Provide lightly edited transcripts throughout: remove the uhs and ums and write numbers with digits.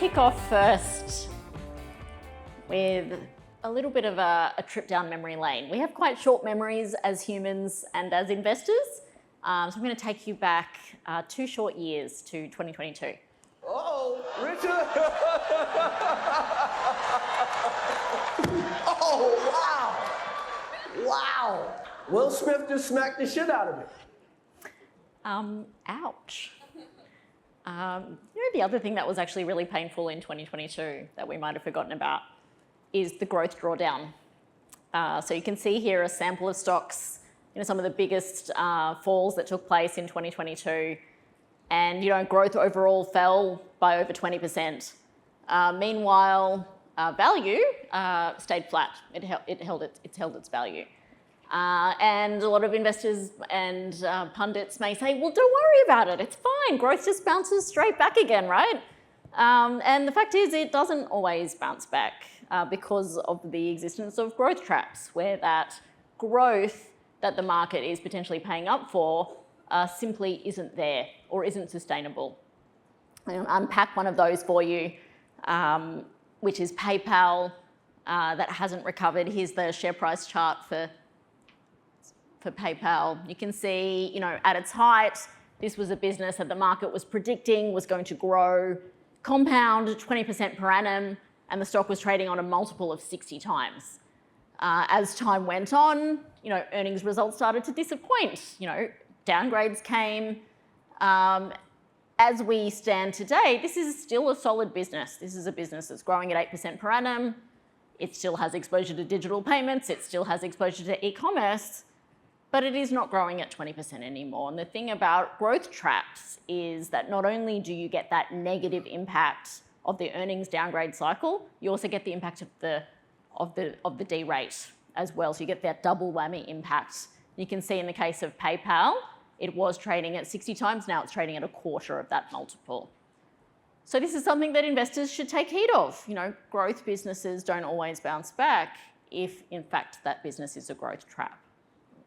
kick off first with a little bit of a trip down memory lane. We have quite short memories as humans and as investors. So I'm going to take you back 2 short years to 2022. Oh, Richard! Oh, wow! Wow! Will Smith just smacked the shit out of me. Ouch. The other thing that was actually really painful in 2022 that we might have forgotten about is the growth drawdown. So you can see here a sample of stocks, some of the biggest falls that took place in 2022. And, growth overall fell by over 20%. Meanwhile, value stayed flat. It held its value. And a lot of investors and pundits may say, well, don't worry about it. It's fine. Growth just bounces straight back again, right? And the fact is it doesn't always bounce back because of the existence of growth traps, where that growth that the market is potentially paying up for simply isn't there or isn't sustainable. I'll unpack one of those for you, which is PayPal that hasn't recovered. Here's the share price chart for PayPal. You can see, at its height, this was a business that the market was predicting was going to grow, compound 20% per annum, and the stock was trading on a multiple of 60 times. As time went on, earnings results started to disappoint. Downgrades came. As we stand today, this is still a solid business. This is a business that's growing at 8% per annum. It still has exposure to digital payments. It still has exposure to e-commerce, but it is not growing at 20% anymore. And the thing about growth traps is that not only do you get that negative impact of the earnings downgrade cycle, you also get the impact of the D rate as well. So you get that double whammy impact. You can see in the case of PayPal, it was trading at 60 times, now it's trading at a quarter of that multiple. So this is something that investors should take heed of. Growth businesses don't always bounce back if, in fact, that business is a growth trap.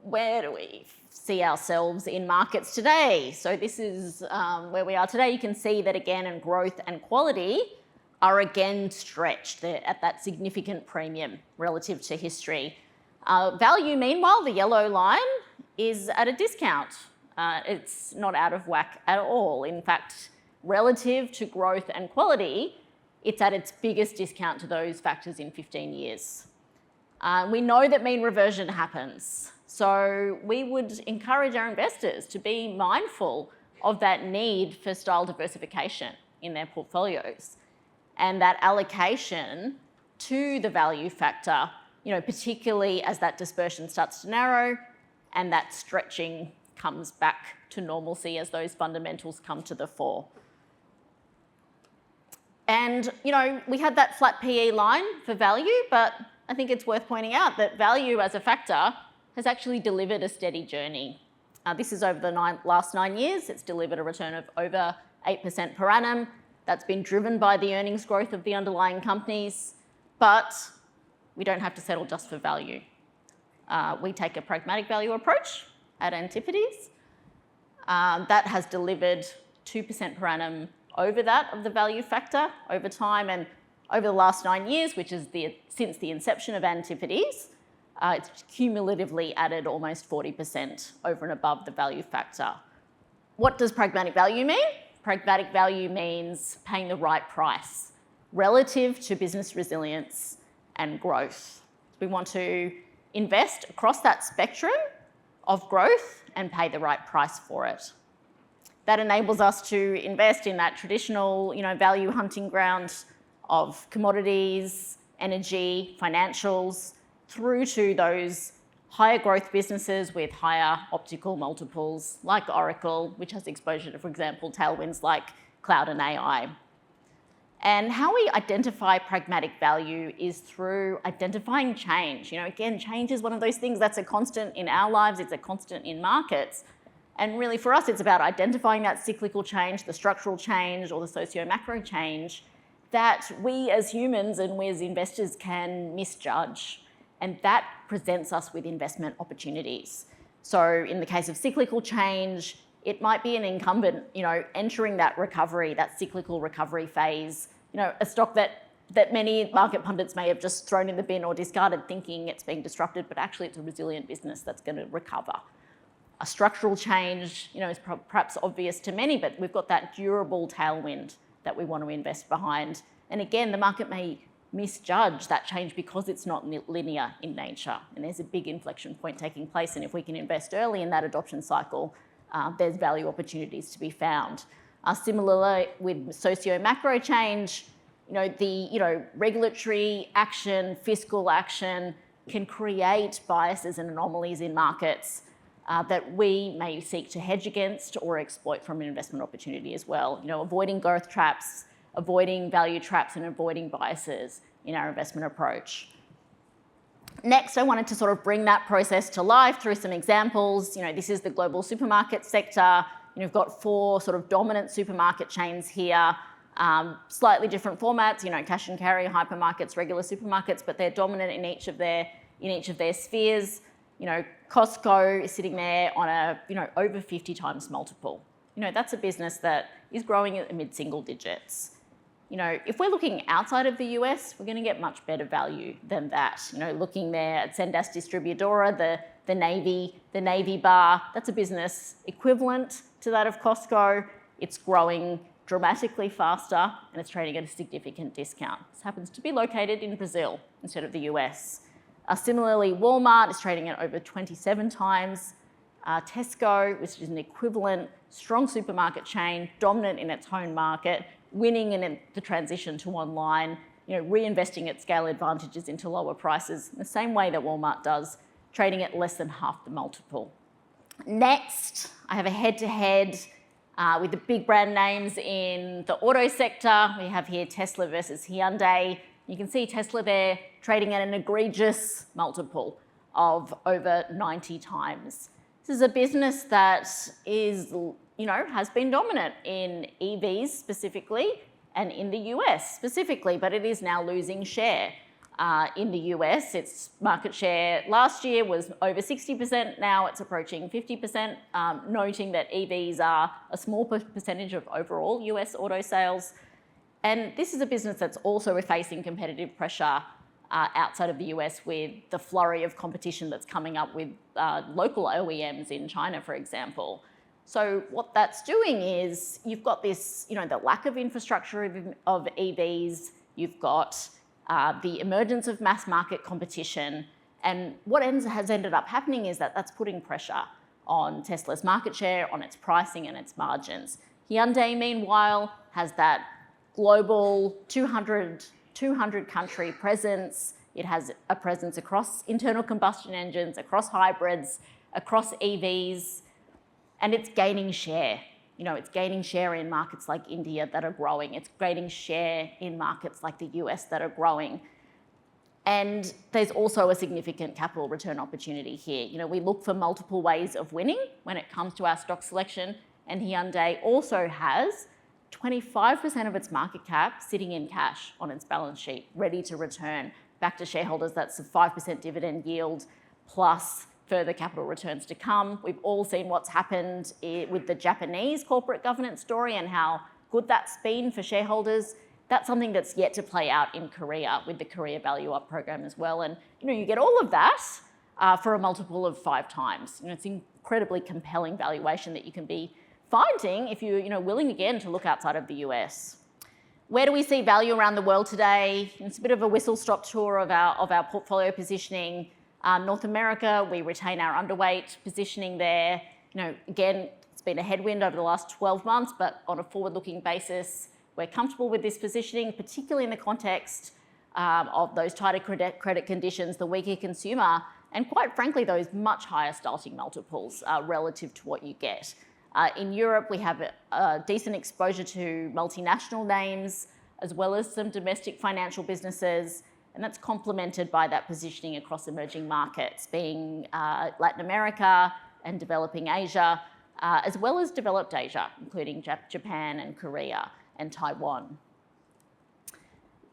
Where do we see ourselves in markets today? So this is where we are today. You can see that again, and growth and quality are again stretched. They're at that significant premium relative to history. Value, meanwhile, the yellow line, is at a discount. It's not out of whack at all. In fact, relative to growth and quality, it's at its biggest discount to those factors in 15 years. We know that mean reversion happens. So we would encourage our investors to be mindful of that need for style diversification in their portfolios, and that allocation to the value factor, particularly as that dispersion starts to narrow and that stretching comes back to normalcy as those fundamentals come to the fore. And, we had that flat PE line for value, but I think it's worth pointing out that value as a factor has actually delivered a steady journey. This is over the last 9 years. It's delivered a return of over 8% per annum. That's been driven by the earnings growth of the underlying companies, but we don't have to settle just for value. We take a pragmatic value approach at Antipodes. That has delivered 2% per annum over that of the value factor over time, and over the last 9 years, which is since the inception of Antipodes, it's cumulatively added almost 40% over and above the value factor. What does pragmatic value mean? Pragmatic value means paying the right price relative to business resilience and growth. We want to invest across that spectrum of growth and pay the right price for it. That enables us to invest in that traditional, value hunting ground of commodities, energy, financials, through to those higher growth businesses with higher optical multiples, like Oracle, which has exposure to, for example, tailwinds like cloud and AI. And how we identify pragmatic value is through identifying change. Again, change is one of those things that's a constant in our lives, it's a constant in markets. And really for us, it's about identifying that cyclical change, the structural change, or the socio-macro change that we as humans and we as investors can misjudge. And that presents us with investment opportunities. So in the case of cyclical change, it might be an incumbent, entering that recovery, that cyclical recovery phase a stock that many market pundits may have just thrown in the bin or discarded thinking it's being disrupted, but actually it's a resilient business that's going to recover. A structural change, is perhaps obvious to many, but we've got that durable tailwind that we want to invest behind. And again, the market may misjudge that change because it's not linear in nature, and there's a big inflection point taking place. And if we can invest early in that adoption cycle, there's value opportunities to be found. Similarly, with socio-macro change, the regulatory action, fiscal action can create biases and anomalies in markets that we may seek to hedge against or exploit from an investment opportunity as well. Avoiding growth traps, avoiding value traps, and avoiding biases in our investment approach. Next, I wanted to sort of bring that process to life through some examples. This is the global supermarket sector. We've got 4 sort of dominant supermarket chains here, slightly different formats, cash and carry, hypermarkets, regular supermarkets, but they're dominant in each of their spheres. Costco is sitting there on a over 50 times multiple. That's a business that is growing at mid-single digits. If we're looking outside of the US, we're going to get much better value than that. Looking there at Sendas Distribuidora, the Navy bar, that's a business equivalent to that of Costco. It's growing dramatically faster and it's trading at a significant discount. This happens to be located in Brazil instead of the US. Similarly, Walmart is trading at over 27 times. Tesco, which is an equivalent strong supermarket chain, dominant in its home market, winning in the transition to online, reinvesting its scale advantages into lower prices in the same way that Walmart does, trading at less than half the multiple. Next, I have a head-to-head with the big brand names in the auto sector. We have here Tesla versus Hyundai. You can see Tesla there trading at an egregious multiple of over 90 times. This is a business that is, has been dominant in EVs specifically and in the US specifically, but it is now losing share. In the US, its market share last year was over 60%. Now it's approaching 50%, noting that EVs are a small percentage of overall US auto sales. And this is a business that's also facing competitive pressure outside of the US with the flurry of competition that's coming up with local OEMs in China, for example. So what that's doing is you've got this, the lack of infrastructure of EVs, you've got the emergence of mass market competition, and what has ended up happening is that that's putting pressure on Tesla's market share, on its pricing and its margins. Hyundai, meanwhile, has that global 200 country presence. It has a presence across internal combustion engines, across hybrids, across EVs, and it's gaining share. It's gaining share in markets like India that are growing. It's gaining share in markets like the US that are growing. And there's also a significant capital return opportunity here. We look for multiple ways of winning when it comes to our stock selection, and Hyundai also has 25% of its market cap sitting in cash on its balance sheet, ready to return back to shareholders. That's a 5% dividend yield plus further capital returns to come. We've all seen what's happened with the Japanese corporate governance story and how good that's been for shareholders. That's something that's yet to play out in Korea with the Korea Value Up program as well. And you get all of that for a multiple of 5 times. It's incredibly compelling valuation that you can be finding if you're willing again to look outside of the US. Where do we see value around the world today? It's a bit of a whistle-stop tour of our portfolio positioning. North America, we retain our underweight positioning there. Again, it's been a headwind over the last 12 months, but on a forward-looking basis, we're comfortable with this positioning, particularly in the context of those tighter credit conditions, the weaker consumer, and quite frankly, those much higher starting multiples relative to what you get. In Europe, we have a decent exposure to multinational names, as well as some domestic financial businesses, and that's complemented by that positioning across emerging markets, being Latin America and developing Asia, as well as developed Asia, including Japan and Korea and Taiwan.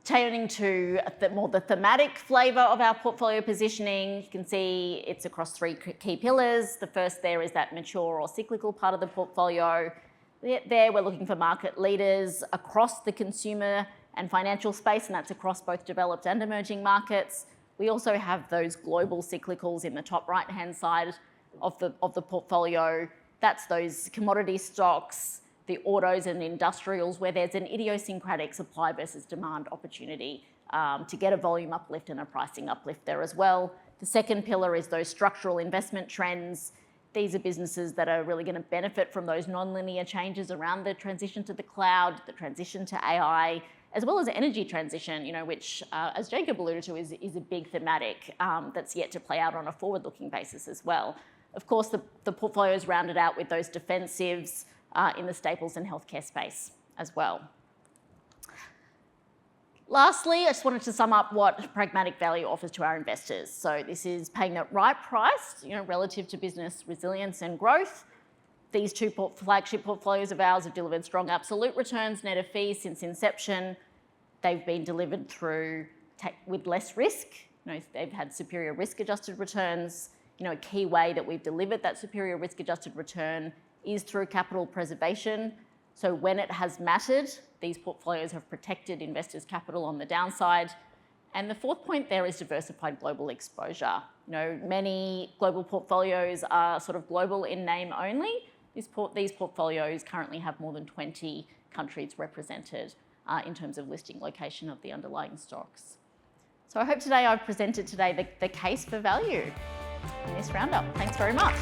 Turning to the thematic flavour of our portfolio positioning, you can see it's across 3 key pillars. The first there is that mature or cyclical part of the portfolio. There we're looking for market leaders across the consumer and financial space, and that's across both developed and emerging markets. We also have those global cyclicals in the top right-hand side of the portfolio. That's those commodity stocks, the autos and industrials, where there's an idiosyncratic supply versus demand opportunity to get a volume uplift and a pricing uplift there as well. The second pillar is those structural investment trends. These are businesses that are really going to benefit from those non-linear changes around the transition to the cloud, the transition to AI, as well as energy transition, which, as Jacob alluded to, is a big thematic that's yet to play out on a forward-looking basis as well. Of course, the portfolio is rounded out with those defensives in the staples and healthcare space as well. Lastly, I just wanted to sum up what pragmatic value offers to our investors. So this is paying the right price, relative to business resilience and growth. These two flagship portfolios of ours have delivered strong absolute returns, net of fees since inception. They've been delivered with less risk. They've had superior risk-adjusted returns. A key way that we've delivered that superior risk-adjusted return is through capital preservation. So when it has mattered, these portfolios have protected investors' capital on the downside. And the fourth point there is diversified global exposure. Many global portfolios are sort of global in name only. These portfolios currently have more than 20 countries represented in terms of listing location of the underlying stocks. So I hope today I've presented the case for value in this roundup. Thanks very much.